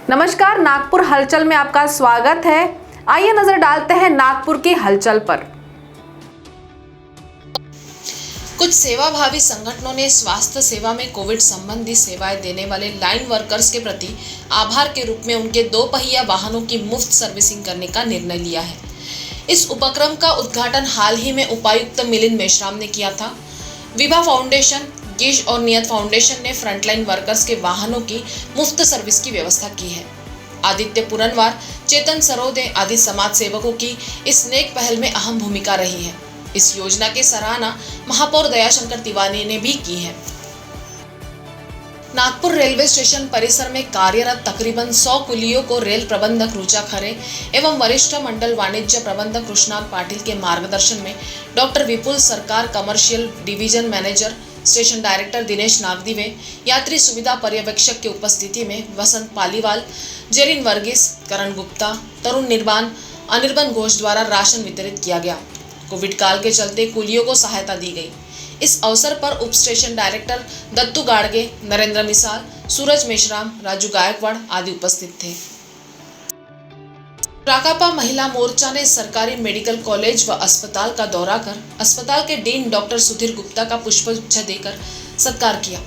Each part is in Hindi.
नमस्कार, नागपुर हलचल में आपका स्वागत है। आइए नजर डालते हैं नागपुर की हलचल पर। कुछ सेवाभावी संगठनों ने स्वास्थ्य सेवा में कोविड संबंधी सेवाएं देने वाले लाइन वर्कर्स के प्रति आभार के रूप में उनके 2 पहिया वाहनों की मुफ्त सर्विसिंग करने का निर्णय लिया है। इस उपक्रम का उद्घाटन हाल ही में उपायुक्त मिलिंद मेश्राम ने किया था। विभा फाउंडेशन, गिश और नियत फाउंडेशन ने फ्रंटलाइन वर्कर्स के वाहनों की मुफ्त सर्विस की व्यवस्था की है। आदित्य पुरनवार, चेतन सरोदे आदि समाज सेवकों की इस नेक पहल में अहम भूमिका रही है। इस योजना की सराहना महापौर दयाशंकर तिवारी ने भी की है। नागपुर रेलवे स्टेशन परिसर में कार्यरत तकरीबन 100 कुलियों को रेल प्रबंधक रुचा खरे एवं वरिष्ठ मंडल वाणिज्य प्रबंधक कृष्णाल पाटिल के मार्गदर्शन में डॉक्टर विपुल सरकार, commercial division manager, station director Dinesh Nagdive, यात्री सुविधा पर्यवेक्षक की उपस्थिति में वसंत पालीवाल, जेरिन वर्गीस, करण गुप्ता, तरुण निर्बान, अनिर्बन घोष द्वारा राशन वितरित किया गया। कोविड काल के चलते कुलियों को सहायता दी गई। इस अवसर पर उप स्टेशन डायरेक्टर दत्तू गाड़गे, नरेंद्र मिसाल, सूरज मेश्राम, राजू गायकवाड़ आदि उपस्थित थे। राकापा महिला मोर्चा ने सरकारी मेडिकल कॉलेज व अस्पताल का दौरा कर अस्पताल के डीन डॉक्टर सुधीर गुप्ता का पुष्पगुच्छ देकर सत्कार किया।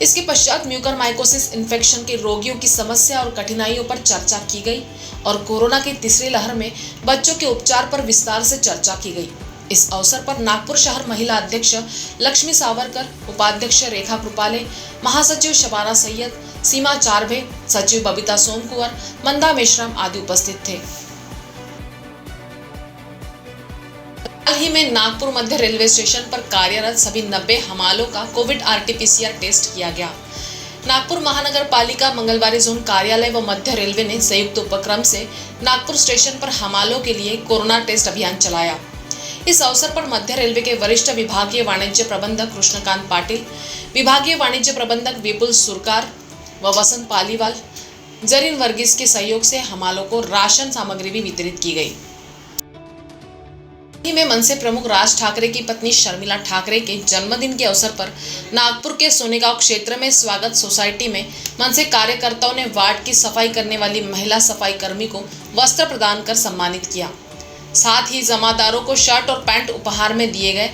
इसके पश्चात म्यूकरमाइकोसिस इन्फेक्शन के रोगियों की समस्या और कठिनाइयों पर चर्चा की गई और कोरोना की तीसरी लहर में बच्चों के उपचार पर विस्तार से चर्चा की गई। इस अवसर पर नागपुर शहर महिला अध्यक्ष लक्ष्मी सावरकर, उपाध्यक्ष रेखा कृपाले, महासचिव शबाना सैयद, सीमा चारभे, सचिव बबीता सोमकुंवर, मंदा मेश्राम आदि उपस्थित थे। हाल ही में नागपुर मध्य रेलवे स्टेशन पर कार्यरत सभी 90 हमालों का कोविड RT-PCR टेस्ट किया गया। नागपुर महानगर पालिका मंगलवारी जोन कार्यालय व मध्य रेलवे ने संयुक्त उपक्रम से नागपुर स्टेशन पर हमालों के लिए कोरोना टेस्ट अभियान चलाया। इस अवसर पर मध्य रेलवे के वरिष्ठ विभागीय वाणिज्य प्रबंधक कृष्णकांत पाटिल, विभागीय वाणिज्य प्रबंधक विपुल सुरकार व वसंत पालीवाल, जरीन वर्गीस के सहयोग से हमालों को राशन सामग्री भी वितरित की गई। में मनसे प्रमुख राज ठाकरे की पत्नी शर्मिला ठाकरे के जन्मदिन के अवसर पर नागपुर के सोनेगांव क्षेत्र में स्वागत सोसाइटी में मनसे कार्यकर्ताओं ने वार्ड की सफाई करने वाली महिला सफाई कर्मी को वस्त्र प्रदान कर सम्मानित किया। साथ ही जमादारों को शर्ट और पैंट उपहार में दिए गए।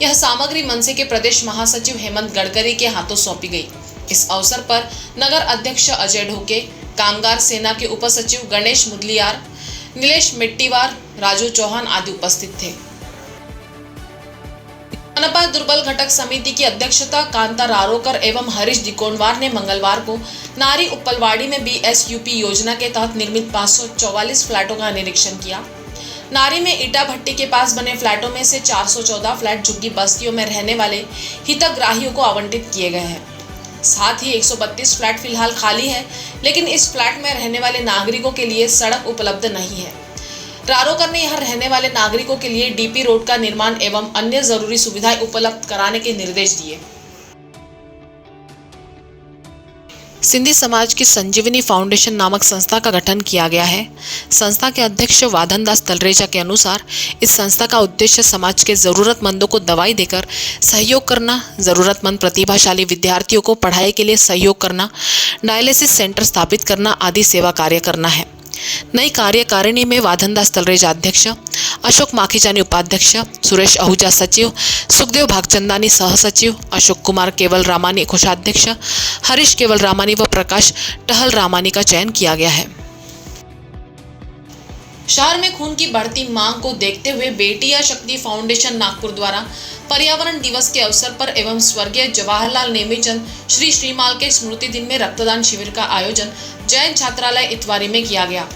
यह सामग्री मनसे के प्रदेश महासचिव हेमंत गडकरी के हाथों सौंपी गई। इस अवसर पर नगर अध्यक्ष अजय ढोके, कामगार सेना के उपसचिव गणेश मुदलियार, नीलेश मिट्टीवार, राजू चौहान आदि उपस्थित थे। मनपा दुर्बल घटक समिति की अध्यक्षता कांता रारोकर एवं हरीश दिकोनवार ने मंगलवार को नारी उपलवाड़ी में BSUP योजना के तहत निर्मित 544 फ्लैटों का निरीक्षण किया। नारी में ईटा भट्टी के पास बने फ्लैटों में से 414 फ्लैट झुग्गी बस्तियों में रहने वाले हितग्राहियों को आवंटित किए गए हैं। साथ ही 132 फ्लैट फिलहाल खाली है, लेकिन इस फ्लैट में रहने वाले नागरिकों के लिए सड़क उपलब्ध नहीं है। रारोकर ने यहाँ रहने वाले नागरिकों के लिए DP रोड का निर्माण एवं अन्य जरूरी सुविधाएं उपलब्ध कराने के निर्देश दिए। सिंधी समाज की संजीवनी फाउंडेशन नामक संस्था का गठन किया गया है। संस्था के अध्यक्ष वाधन दास तलरेजा के अनुसार इस संस्था का उद्देश्य समाज के जरूरतमंदों को दवाई देकर सहयोग करना, जरूरतमंद प्रतिभाशाली विद्यार्थियों को पढ़ाई के लिए सहयोग करना, डायलिसिस सेंटर स्थापित करना आदि सेवा कार्य करना है। नई कार्यकारिणी में वाधन दास तलरेजा अध्यक्ष, अशोक माखीजानी उपाध्यक्ष, सुरेश आहूजा सचिव, सुखदेव भागचंदानी सहसचिव, अशोक कुमार केवल रामानी कोषाध्यक्ष, हरीश केवल रामानी व प्रकाश टहल रामानी का चयन किया गया है। शहर में खून की बढ़ती मांग को देखते हुए बेटियां शक्ति फाउंडेशन नागपुर द्वारा पर्यावरण दिवस के अवसर पर एवं स्वर्गीय जवाहरलाल नेमीचंद श्री श्रीमाल के स्मृति दिन में रक्तदान शिविर का आयोजन जैन छात्रालय इतवारी में किया गया।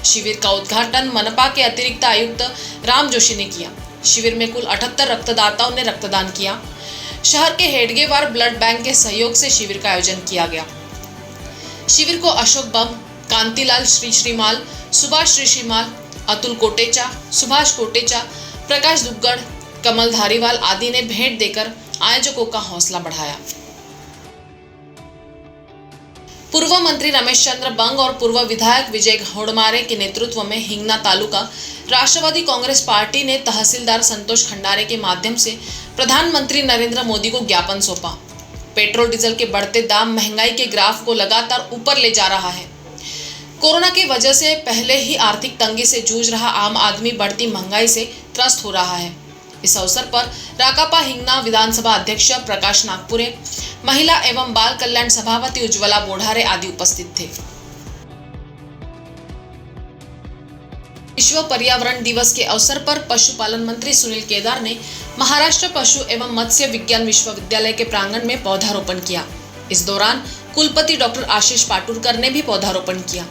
शिविर का उद्घाटन मनपा के अतिरिक्त आयुक्त राम जोशी ने किया। शिविर में कुल 78 रक्तदाताओं ने रक्तदान किया। शहर के हेडगेवार ब्लड बैंक के सहयोग से शिविर का आयोजन किया गया। शिविर को अशोक बम, कांतिलाल श्री श्रीमाल, सुभाष श्री श्रीमाल, अतुल कोटेचा, सुभाष कोटेचा, प्रकाश दुग्गड़, कमल धारीवाल आदि ने भेंट देकर आयोजकों का हौसला बढ़ाया। पूर्व मंत्री रमेश चंद्र बंग और पूर्व विधायक विजय घोड़मारे के नेतृत्व में हिंगना तालुका राष्ट्रवादी कांग्रेस पार्टी ने तहसीलदार संतोष खंडारे के माध्यम से प्रधानमंत्री नरेंद्र मोदी को ज्ञापन सौंपा। पेट्रोल डीजल के बढ़ते दाम महंगाई के ग्राफ को लगातार ऊपर ले जा रहा है। कोरोना की वजह से पहले ही आर्थिक तंगी से जूझ रहा आम आदमी बढ़ती महंगाई से त्रस्त हो रहा है। इस अवसर पर राकापा हिंगना विधानसभा अध्यक्ष प्रकाश नागपुरे, महिला एवं बाल कल्याण सभापति उज्ज्वला बोढ़ारे आदि उपस्थित थे। विश्व पर्यावरण दिवस के अवसर पर पशुपालन मंत्री सुनील केदार ने महाराष्ट्र पशु एवं मत्स्य विज्ञान विश्वविद्यालय के प्रांगण में पौधारोपण किया। इस दौरान कुलपति डॉक्टर आशीष पाटुरकर ने भी पौधारोपण किया।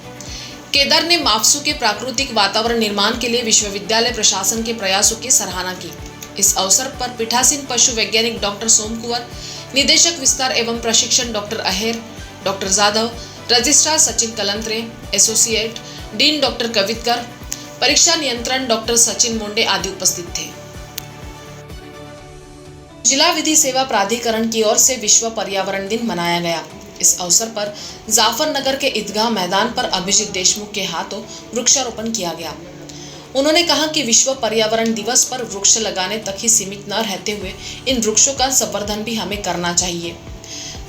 केदार ने माफसू के प्राकृतिक वातावरण निर्माण के लिए विश्वविद्यालय प्रशासन के प्रयासों की सराहना की। इस अवसर पर पीठासीन पशु वैज्ञानिक डॉक्टर सोम कुंवर, निदेशक विस्तार एवं प्रशिक्षण doctor Aher, doctor Jadhav, registrar Sachin Kalantre, associate dean doctor Kavitkar, परीक्षा नियंत्रण डॉक्टर सचिन मुंडे आदि उपस्थित थे। जिला विधि सेवा प्राधिकरण की ओर से विश्व पर्यावरण दिन मनाया गया। इस अवसर पर जाफरनगर के ईदगाह मैदान पर अभिजीत देशमुख के हाथों वृक्षारोपण किया गया। उन्होंने कहा कि विश्व पर्यावरण दिवस पर वृक्ष लगाने तक ही सीमित न रहते हुए इन वृक्षों का संवर्धन भी हमें करना चाहिए।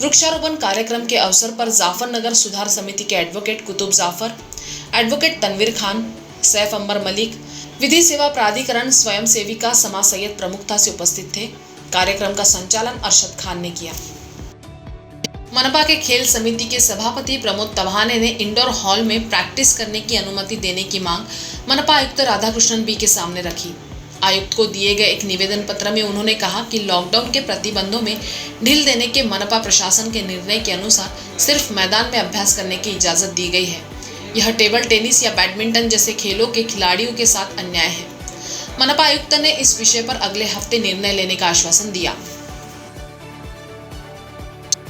वृक्षारोपण कार्यक्रम के अवसर पर जाफरनगर सुधार समिति के एडवोकेट कुतुब जाफर, एडवोकेट तनवीर खान, सैफ अंबर मलिक, विधि सेवा प्राधिकरण स्वयं सेविका समा सैयद प्रमुखता से उपस्थित थे। कार्यक्रम का संचालन अरशद खान ने किया। मनपा के खेल समिति के सभापति प्रमोद तभाने ने इंडोर हॉल में प्रैक्टिस करने की अनुमति देने की मांग मनपा आयुक्त राधाकृष्णन बी के सामने रखी। आयुक्त को दिए गए एक निवेदन पत्र में उन्होंने कहा कि लॉकडाउन के प्रतिबंधों में ढील देने के मनपा प्रशासन के निर्णय के अनुसार सिर्फ मैदान में अभ्यास करने की इजाजत दी गई है। यह टेबल टेनिस या बैडमिंटन जैसे खेलों के खिलाड़ियों के साथ अन्याय है। मनपा आयुक्त ने इस विषय पर अगले हफ्ते निर्णय लेने का आश्वासन दिया।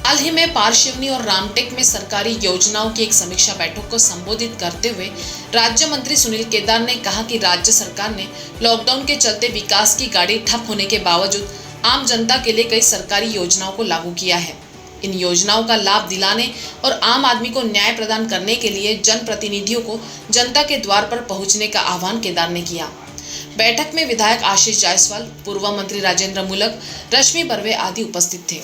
हाल ही में पारशिवनी और रामटेक में सरकारी योजनाओं की एक समीक्षा बैठक को संबोधित करते हुए राज्य मंत्री सुनील केदार ने कहा कि राज्य सरकार ने लॉकडाउन के चलते विकास की गाड़ी ठप होने के बावजूद आम जनता के लिए कई सरकारी योजनाओं को लागू किया है। इन योजनाओं का लाभ दिलाने और आम आदमी को न्याय प्रदान करने के लिए जनप्रतिनिधियों को जनता के द्वार पर पहुंचने का आह्वान केदार ने किया। बैठक में विधायक आशीष जायसवाल, पूर्व मंत्री राजेंद्र मुलक, रश्मि बर्वे आदि उपस्थित थे।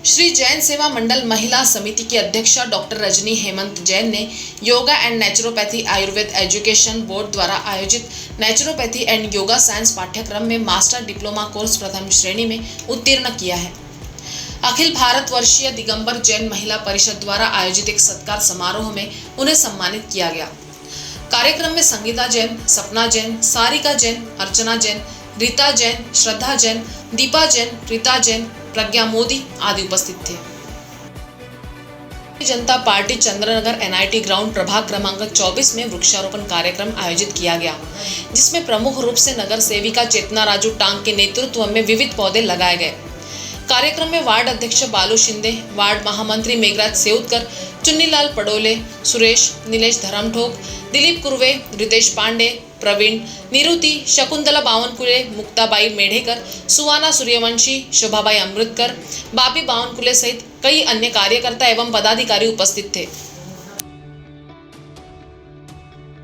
श्री जैन सेवा मंडल महिला समिति की अध्यक्षा डॉक्टर रजनी हेमंत जैन ने yoga and naturopathy Ayurveda education board द्वारा आयोजित नेचुरोपैथी एंड योगा साइंस पाठ्यक्रम में मास्टर डिप्लोमा कोर्स प्रथम श्रेणी में उत्तीर्ण किया है। अखिल भारत वर्षीय दिगंबर जैन महिला परिषद द्वारा आयोजित एक सत्कार समारोह में उन्हें सम्मानित किया गया। कार्यक्रम में संगीता जैन, सपना जैन, सारिका जैन, अर्चना जैन, रीता जैन, श्रद्धा जैन, दीपा जैन, रीता जैन, प्रज्ञा मोदी आदि उपस्थित थे। जनता पार्टी चंद्रनगर एनआईटी ग्राउंड प्रभाग क्रमांक 24 में वृक्षारोपण कार्यक्रम आयोजित किया गया, जिसमें प्रमुख रूप से नगर सेविका चेतना राजू टांग के नेतृत्व में विविध पौधे लगाए गए। कार्यक्रम में वार्ड अध्यक्ष बालू शिंदे, वार्ड महामंत्री मेघराज सेउतकर, चुन्नीलाल पडोले, सुरेश, नीलेश धरमठोक, दिलीप कुर्वे, रितेश पांडे, प्रवीण, निरुति, शकुंतला बावनकुले, मुक्ताबाई मेढेकर, सुवाना सूर्यवंशी, शोभाबाई अमृतकर, बाबी बावनकुले सहित कई अन्य कार्यकर्ता एवं पदाधिकारी उपस्थित थे।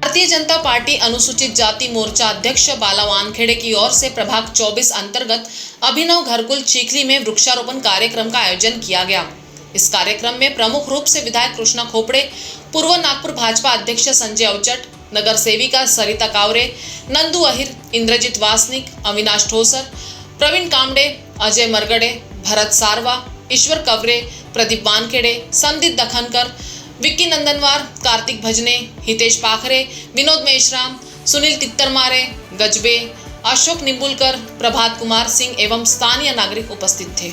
भारतीय जनता पार्टी अनुसूचित जाति मोर्चा अध्यक्ष बाला वानखेड़े की ओर से प्रभाग 24 अंतर्गत अभिनव घरकुल चीखली में वृक्षारोपण कार्यक्रम का आयोजन किया गया। इस कार्यक्रम में प्रमुख रूप से विधायक कृष्णा खोपड़े, पूर्व नागपुर भाजपा अध्यक्ष संजय अवचट, नगर सेविका सरिता कावरे, नंदू अहिर, इंद्रजीत वासनिक, अविनाश ठोसर, प्रवीण कामडे, अजय मरगड़े, भरत सारवा, ईश्वर कवरे, प्रदीप वानखेड़े, संदीप दखनकर, विक्की नंदनवार, कार्तिक भजने, हितेश पाखरे, विनोद मेश्राम, सुनील तित्तरमारे, गजबे, अशोक निंबुलकर, प्रभात कुमार सिंह एवं स्थानीय नागरिक उपस्थित थे।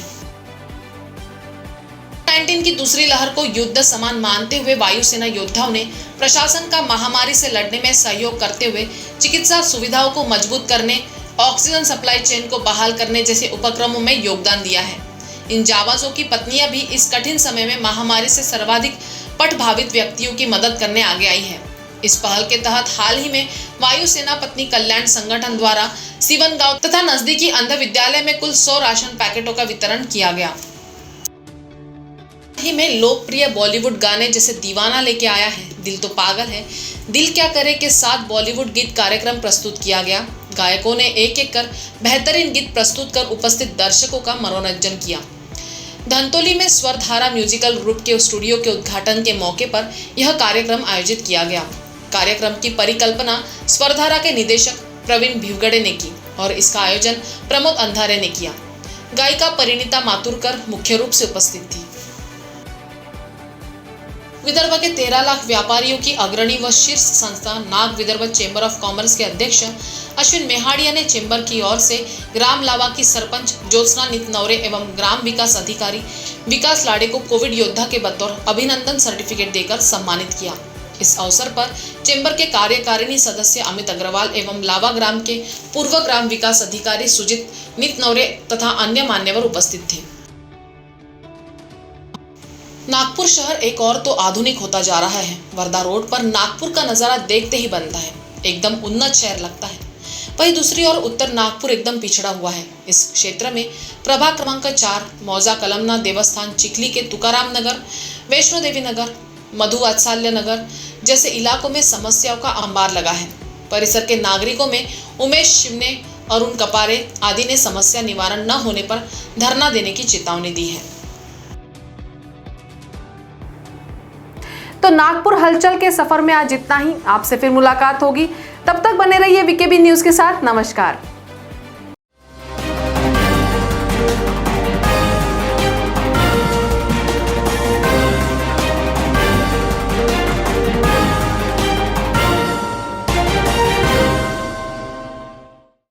19 की दूसरी लहर को युद्ध समान मानते हुए वायुसेना योद्धाओं ने प्रशासन का महामारी से लड़ने में सहयोग करते हुए चिकित्सा सुविधाओं को मजबूत करने, ऑक्सीजन सप्लाई चेन को बहाल करने जैसे उपक्रमों में योगदान दिया है। इन जाबाजों की पत्नियां भी इस कठिन समय में महामारी से सर्वाधिक पटभावित व्यक्तियों की मदद करने आगे आई है। इस पहल के तहत हाल ही में वायुसेना पत्नी कल्याण संगठन द्वारा सिवनगांव तथा नजदीकी अंध विद्यालय में कुल 100 राशन पैकेटों का वितरण किया गया। ही में लोकप्रिय बॉलीवुड गाने जैसे दीवाना लेके आया है, दिल तो पागल है, दिल क्या करे के साथ बॉलीवुड गीत कार्यक्रम प्रस्तुत किया गया। गायकों ने एक एक कर बेहतरीन गीत प्रस्तुत कर उपस्थित दर्शकों का मनोरंजन किया। धनतोली में स्वरधारा म्यूजिकल ग्रुप के स्टूडियो के उद्घाटन के मौके पर यह कार्यक्रम आयोजित किया गया। कार्यक्रम की परिकल्पना स्वरधारा के निदेशक प्रवीण भिवगड़े ने की और इसका आयोजन प्रमोद अंधारे ने किया। गायिका परिणीता मातुरकर मुख्य रूप से उपस्थित थी। विदर्भ के 13 लाख व्यापारियों की अग्रणी व शीर्ष संस्था Nag Vidarbha chamber of commerce के अध्यक्ष अश्विन मेहाड़िया ने चेंबर की ओर से ग्राम लावा की सरपंच ज्योत्सना नितनौरे एवं ग्राम विकास अधिकारी विकास लाड़े को कोविड योद्धा के बतौर अभिनंदन सर्टिफिकेट देकर सम्मानित किया। इस अवसर पर चेंबर के कार्यकारिणी सदस्य अमित अग्रवाल एवं लावा ग्राम के पूर्व ग्राम विकास अधिकारी सुजित नितनौरे तथा अन्य मान्यवर उपस्थित थे। नागपुर शहर एक और तो आधुनिक होता जा रहा है। वर्धा रोड पर नागपुर का नजारा देखते ही बनता है, एकदम उन्नत शहर लगता है। वहीं दूसरी ओर उत्तर नागपुर एकदम पिछड़ा हुआ है। इस क्षेत्र में प्रभाग क्रमांक 4 मौजा कलमना देवस्थान चिखली के तुकाराम नगर, वैष्णो देवी नगर, मधु वात्सल्य नगर जैसे इलाकों में समस्याओं का अंबार लगा है। परिसर के नागरिकों में उमेश शिवने, अरुण कपारे आदि ने समस्या निवारण न होने पर धरना देने की चेतावनी दी है। तो नागपुर हलचल के सफर में आज इतना ही। आपसे फिर मुलाकात होगी, तब तक बने रहिए वीकेबी न्यूज के साथ। नमस्कार।